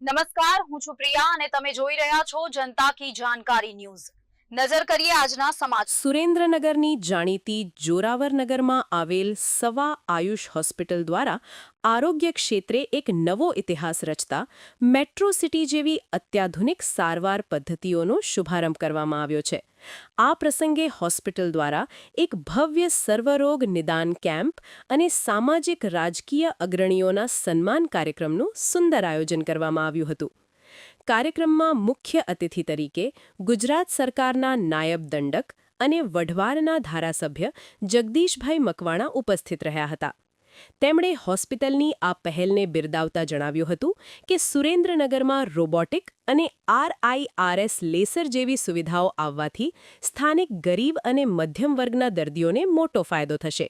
નમસ્કાર, હું છું પ્રિયા અને તમે જોઈ રહ્યા છો જનતા કી જાણકારી ન્યૂઝ। નજર કરીએ આજના સમાચાર। સુરેન્દ્રનગરની જાણીતી જોરાવરનગરમાં આવેલ સવા આયુષ હોસ્પિટલ દ્વારા આરોગ્ય ક્ષેત્રે એક નવો ઇતિહાસ રચતા મેટ્રો સિટી જેવી અત્યાધુનિક સારવાર પદ્ધતિઓનો શુભારંભ કરવામાં આવ્યો છે। આ પ્રસંગે હોસ્પિટલ દ્વારા એક ભવ્ય સર્વરોગ નિદાન કેમ્પ અને સામાજિક રાજકીય અગ્રણીઓના સન્માન કાર્યક્રમનું સુંદર આયોજન કરવામાં આવ્યું હતું। કાર્યક્રમમાં મુખ્ય અતિથિ તરીકે ગુજરાત સરકારના નાયબ દંડક અને વઢવારના ધારાસભ્ય જગદીશભાઈ મકવાણા ઉપસ્થિત રહ્યા હતા। તેમણે હોસ્પિટલની આ પહેલને બિરદાવતા જણાવ્યું હતું કે સુરેન્દ્રનગરમાં રોબોટિક અને RIRS લેસર જેવી સુવિધાઓ આવવાથી સ્થાનિક ગરીબ અને મધ્યમ વર્ગના દર્દીઓને મોટો ફાયદો થશે।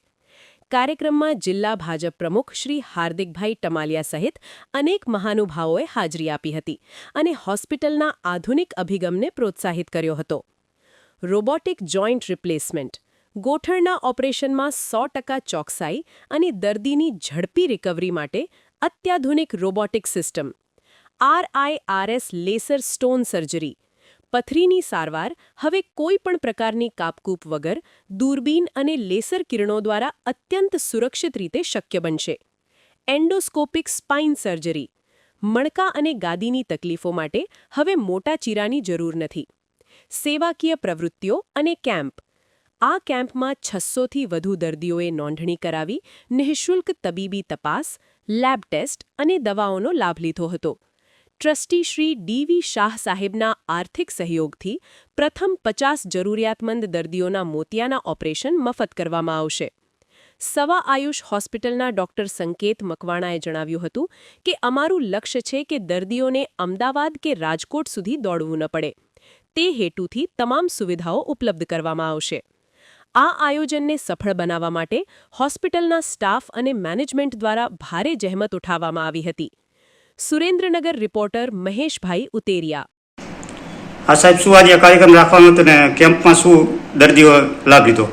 કાર્યક્રમમાં જિલ્લા ભાજપ પ્રમુખ શ્રી હાર્દિકભાઈ ટમાલિયા સહિત અનેક મહાનુભાવોએ હાજરી આપી હતી અને હોસ્પિટલના આધુનિક અભિગમને પ્રોત્સાહિત કર્યો હતો। રોબોટિક જોઇન્ટ રિપ્લેસમેન્ટ ગોઠણના ઓપરેશનમાં 100% ચોકસાઈ અને દર્દીની ઝડપી રિકવરી માટે અત્યાધુનિક robotic system, RIRS laser stone surgery, પથરીની સારવાર હવે કોઈ પણ પ્રકારની કાપકૂપ વગર દૂરબીન અને લેસર કિરણો દ્વારા અત્યંત સુરક્ષિત રીતે શક્ય બનશે। એન્ડોસ્કોપિક સ્પાઇન સર્જરી મણકા અને ગાદીની તકલીફો માટે હવે મોટા ચીરાની જરૂર નથી। સેવાકીય પ્રવૃત્તિઓ અને કેમ્પ આ કેમ્પમાં 600થી વધુ દર્દીઓએ નોંધણી કરાવી નિઃશુલ્ક તબીબી તપાસ, લેબ ટેસ્ટ અને દવાઓનો લાભ લીધો હતો। ટ્રસ્ટી શ્રી DV શાહ સાહેબના આર્થિક સહયોગથી પ્રથમ 50 જરૂરિયાતમંદ દર્દીઓના મોતિયાના ઓપરેશન મફત કરવામાં આવશે। સવા આયુષ હોસ્પિટલના ડોક્ટર સંકેત મકવાણાએ જણાવ્યું હતું કે અમારું લક્ષ્ય છે કે દર્દીઓને અમદાવાદ કે રાજકોટ સુધી દોડવું ન પડે। તે હેતુથી તમામ સુવિધાઓ ઉપલબ્ધ કરવામાં આવશે। આ આયોજનને સફળ બનાવવા માટે હોસ્પિટલના સ્ટાફ અને મેનેજમેન્ટ દ્વારા ભારે જહેમત ઉઠાવવામાં આવી હતી। સુરેન્દ્રનગર રિપોર્ટર મહેશભાઈ ઉતેરિયા। આ સાહેબ શું આજે કાર્યક્રમ રાખવાનો હતો ને કેમ્પમાં શું દર્દીઓ લાભ લીધો?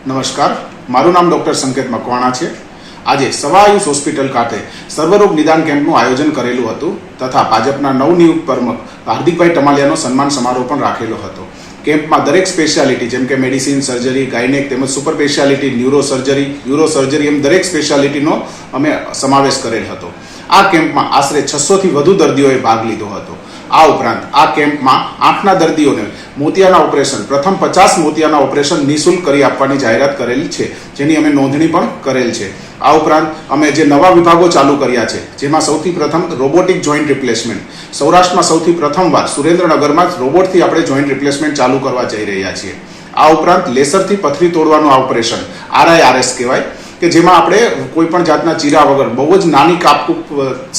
નમસ્કાર, મારું નામ ડોક્ટર સંકેત મકવાણા છે। આજે સવા આયુષ હોસ્પિટલ ખાતે સર્વરોગ નિદાન કેમ્પનું આયોજન કરેલું હતું તથા ભાજપના નવનિયુક્ત પ્રમુખ હાર્દિકભાઈ ટમાલિયાનો સન્માન સમારોહ પણ રાખેલો હતો। કેમ્પમાં દરેક સ્પેશિયાલિટી જેમ કે મેડિસિન, સર્જરી, ગાયનેક તેમજ સુપર સ્પેશિયાલિટી, ન્યુરો સર્જરી એમ દરેક સ્પેશિયાલિટીનો અમે સમાવેશ કરેલ હતો। આ કેમ્પમાં આશરે 600થી વધુ દર્દીઓએ ભાગ લીધો હતો। આ ઉપરાંત આ કેમ્પમાં આંખના દર્દીઓને મોતિયાના ઓપરેશન પ્રથમ 50 મોતિયાના ઓપરેશન નિઃશુલ્ક કરી આપવાની જાહેરાત કરેલી છે, જેની અમે નોંધણી પણ કરેલ છે। આ ઉપરાંત અમે જે નવા વિભાગો ચાલુ કર્યા છે, જેમાં સૌથી પ્રથમ રોબોટિક જોઇન્ટ રિપ્લેસમેન્ટ, સૌરાષ્ટ્રમાં સૌથી પ્રથમવાર સુરેન્દ્રનગરમાં જ રોબોટથી આપણે જોઇન્ટ રિપ્લેસમેન્ટ ચાલુ કરવા જઈ રહ્યા છીએ। આ ઉપરાંત લેસરથી પથરી તોડવાનું આ ઓપરેશન RIRS કહેવાય કે જેમાં આપણે કોઈ પણ જાતના ચીરા વગર બહુ જ નાની કાપકૂપ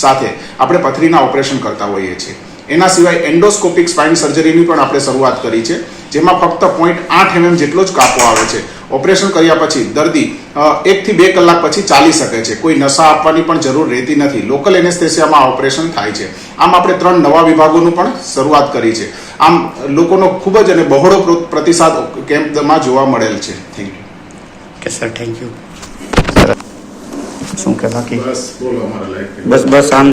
સાથે આપણે પથરીના ઓપરેશન કરતા હોઈએ છીએ। એના સિવાય એન્ડોસ્કોપિક સ્પાઇન સર્જરીની પણ આપણે શરૂઆત કરી છે, જેમાં ફક્ત 0.8 mm જેટલો જ કાપો આવે છે। ઓપરેશન કર્યા પછી દર્દી 1 થી 2 કલાક પછી ચાલી શકે છે, કોઈ નશા આપવાની પણ જરૂર રહેતી નથી। લોકલ એનેસ્થેસિયામાં આ ઓપરેશન થાય છે। આમ આપણે 3 નવા વિભાગોનું પણ શરૂઆત કરી છે। આમ લોકોનો ખૂબ જ અને બહોળો પ્રતિસાદ કેમ્પમાં જોવા મળેલ છે। Thank you. કે સર થેન્ક યુ। શું કે બાકી બસ બોલો અમારા લાઈફ બસ આમ